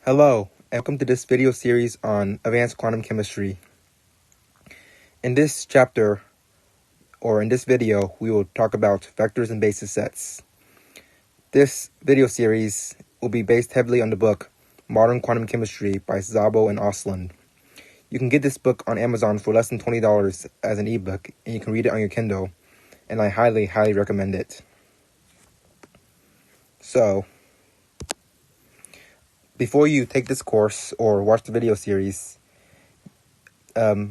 Hello, and welcome to this video series on advanced quantum chemistry. In this chapter, or in this video, we will talk about vectors and basis sets. This video series will be based heavily on the book Modern Quantum Chemistry by Szabo and Ostlund. You can get this book on Amazon for less than $20 as an ebook, and you can read it on your Kindle, and I highly, highly recommend it. So, before you take this course or watch the video series, I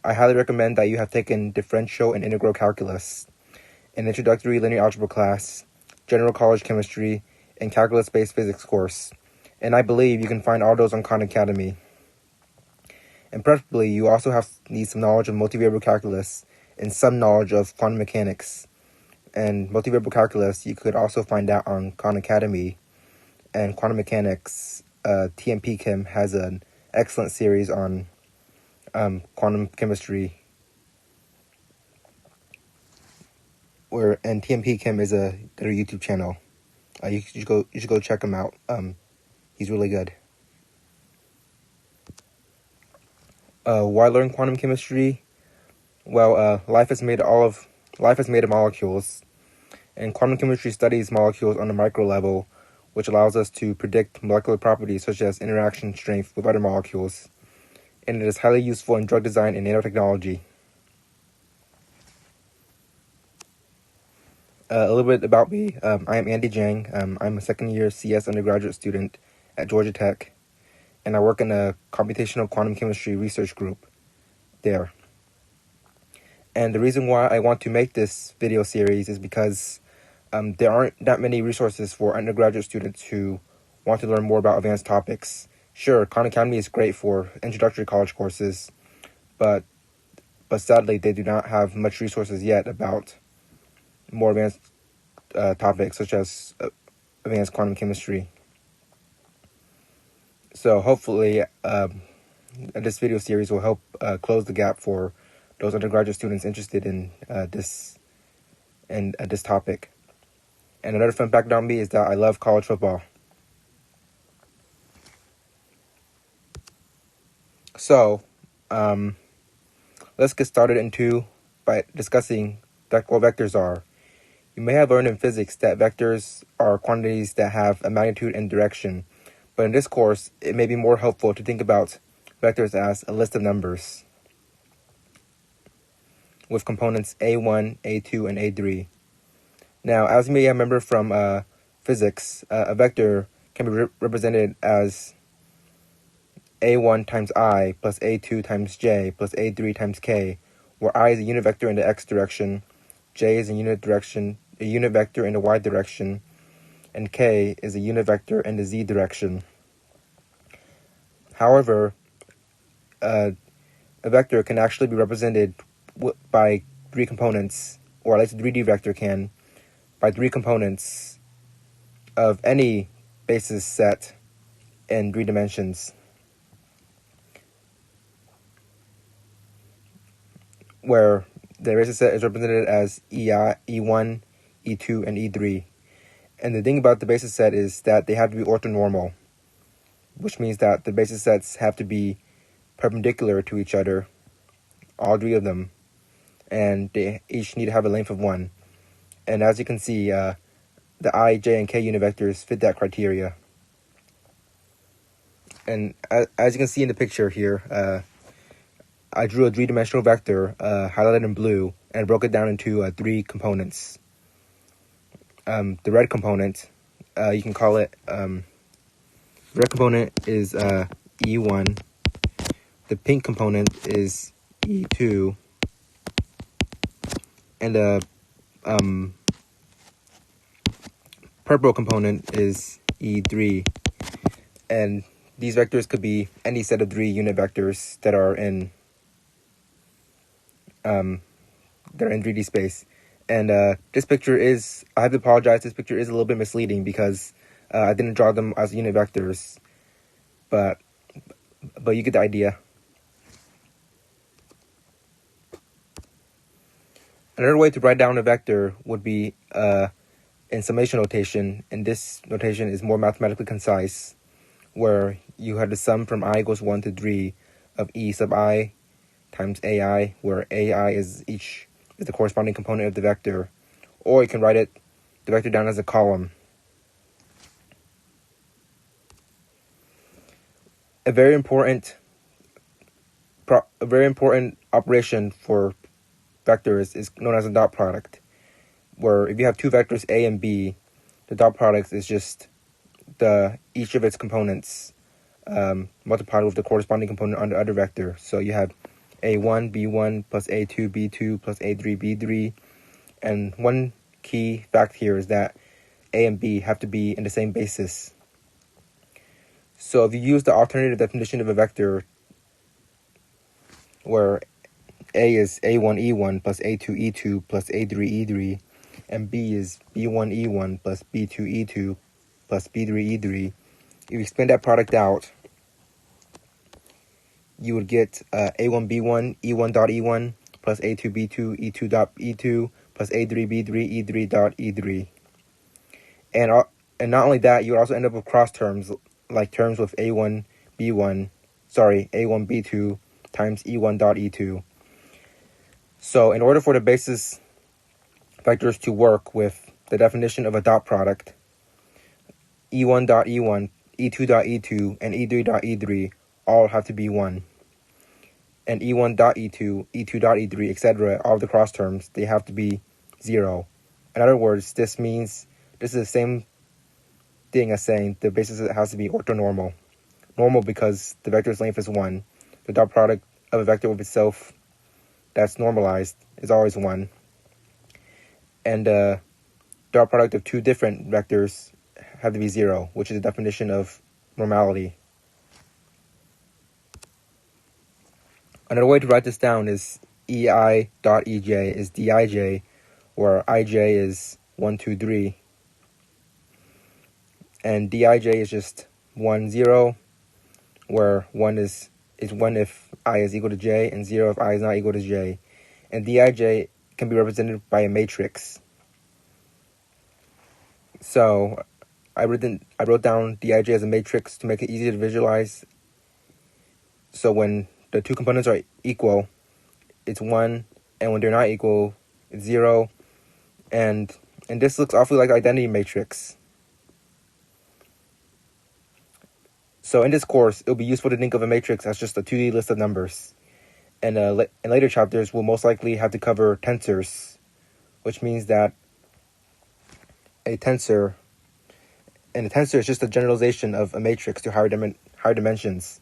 highly recommend that you have taken differential and integral calculus, an introductory linear algebra class, general college chemistry, and calculus-based physics course, and I believe you can find all those on Khan Academy. And preferably, you also need some knowledge of multivariable calculus and some knowledge of quantum mechanics. And multivariable calculus you could also find out on Khan Academy, and quantum mechanics, TMP Chem has an excellent series on quantum chemistry, and TMP Chem is their YouTube channel. You should go check him out. He's really good. Why learn quantum chemistry? Well, life is made of molecules, and quantum chemistry studies molecules on a micro level, which allows us to predict molecular properties such as interaction strength with other molecules, and it is highly useful in drug design and nanotechnology. A little bit about me. I am Andy Jang. I'm a second-year CS undergraduate student at Georgia Tech, and I work in a computational quantum chemistry research group there. And the reason why I want to make this video series is because there aren't that many resources for undergraduate students who want to learn more about advanced topics. Sure, Khan Academy is great for introductory college courses, but sadly they do not have much resources yet about more advanced topics such as advanced quantum chemistry. So hopefully this video series will help close the gap for those undergraduate students interested in this topic. And another fun fact about me is that I love college football. So, let's get started by discussing what vectors are. You may have learned in physics that vectors are quantities that have a magnitude and direction, but in this course, it may be more helpful to think about vectors as a list of numbers with components A1, A2, and A3. Now, as you may remember from physics, a vector can be represented as A1 times I plus A2 times J plus A3 times K, where I is a unit vector in the X direction, J is a unit vector in the Y direction, and K is a unit vector in the Z direction. However, a vector can actually be represented by three components, or at least a 3D vector can, by three components of any basis set in 3 dimensions, where the basis set is represented as E1, E2, and E3. And the thing about the basis set is that they have to be orthonormal, which means that the basis sets have to be perpendicular to each other, all 3 of them, and they each need to have a length of 1. And as you can see, the I, J, and K unit vectors fit that criteria. And as you can see in the picture here, I drew a 3-dimensional vector highlighted in blue and broke it down into 3 components. The red component, you can call it, the red component is E1, the pink component is E2, and the purple component is E3. And these vectors could be any set of 3 unit vectors that are in 3D space. And this picture is, I have to apologize, this picture is a little bit misleading because I didn't draw them as unit vectors, but you get the idea. Another way to write down a vector would be in summation notation, and this notation is more mathematically concise, where you had the sum from I equals 1 to 3 of E sub I times AI, where AI is the corresponding component of the vector, or you can write the vector down as a column. A very important operation for vectors is known as a dot product, where if you have two vectors A and B, the dot product is just each of its components multiplied with the corresponding component on the other vector. So you have A1 B1 plus A2 B2 plus A3 B3, and one key fact here is that A and B have to be in the same basis. So if you use the alternative definition of a vector, where A is A1 E1 plus A2 E2 plus A3 E3, and B is B1 E1 plus B2 E2 plus B3 E3, if you expand that product out, you would get A1 B1 E1 dot E1 plus A2 B2 E2 dot E2 plus A3 B3 E3 dot E3. And not only that, you would also end up with cross terms, like terms with A1 B2 times E1 dot E2. So in order for the basis vectors to work with the definition of a dot product, E1 dot E1, E2 dot E2, and E3 dot E3 all have to be 1. And E1 dot E2, E2 dot E3, etc., all of the cross terms, they have to be 0. In other words, this means this is the same thing as saying the basis has to be orthonormal. Normal because the vector's length is 1. The dot product of a vector with itself that's normalized is always 1. And the dot product of two different vectors have to be 0, which is the definition of normality. Another way to write this down is EI dot EJ is DIJ, where IJ is 1, 2, 3. And DIJ is just 1, 0, where 1 is 1 if I is equal to J, and 0 if I is not equal to J. And DIJ can be represented by a matrix. So I wrote down DIJ as a matrix to make it easier to visualize. So when the two components are equal, it's 1, and when they're not equal, it's 0. And this looks awfully like the identity matrix. So in this course, it'll be useful to think of a matrix as just a 2D list of numbers. And in later chapters, we'll most likely have to cover tensors, which means that a tensor is just a generalization of a matrix to higher dimensions.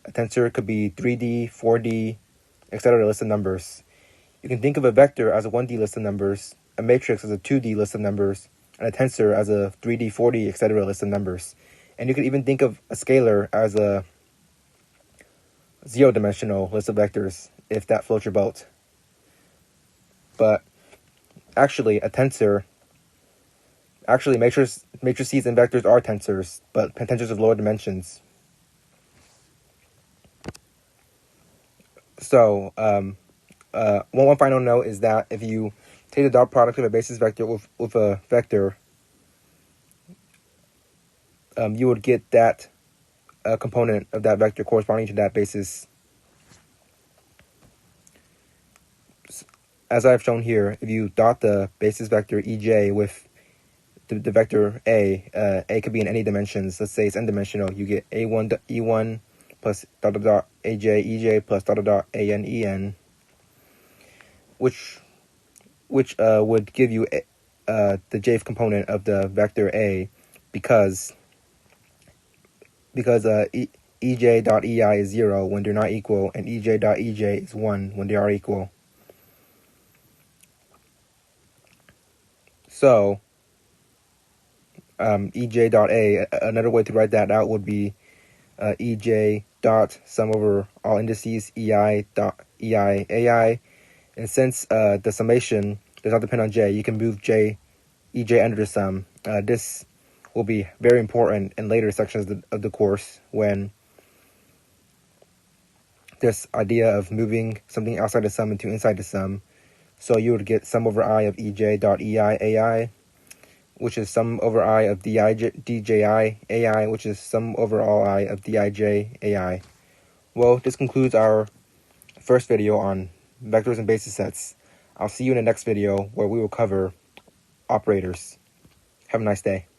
A tensor could be 3D, 4D, etc. list of numbers. You can think of a vector as a 1D list of numbers, a matrix as a 2D list of numbers, and a tensor as a 3D, 4D, etc. list of numbers. And you could even think of a scalar as a zero-dimensional list of vectors, if that floats your boat. But actually, matrices and vectors are tensors, but tensors of lower dimensions. So, one final note is that if you take the dot product of a basis vector with a vector, you would get that component of that vector corresponding to that basis. As I've shown here, if you dot the basis vector EJ with the vector A could be in any dimensions. Let's say it's n-dimensional. You get A1 E1 plus dot dot dot AJ EJ plus dot dot dot AN EN, which would give you the jth component of the vector A, because EJ dot EI is 0 when they're not equal, and EJ dot EJ is 1 when they are equal. So EJ dot A, another way to write that out would be EJ dot sum over all indices EI dot EI AI. And since the summation does not depend on J, you can move EJ under the sum. This will be very important in later sections of the course, when this idea of moving something outside the sum into inside the sum. So you would get sum over I of EJ dot EI AI, which is sum over I of dji ai, which is sum over all I of dij ai. Well, this concludes our first video on vectors and basis sets. I'll see you in the next video where we will cover operators. Have a nice day.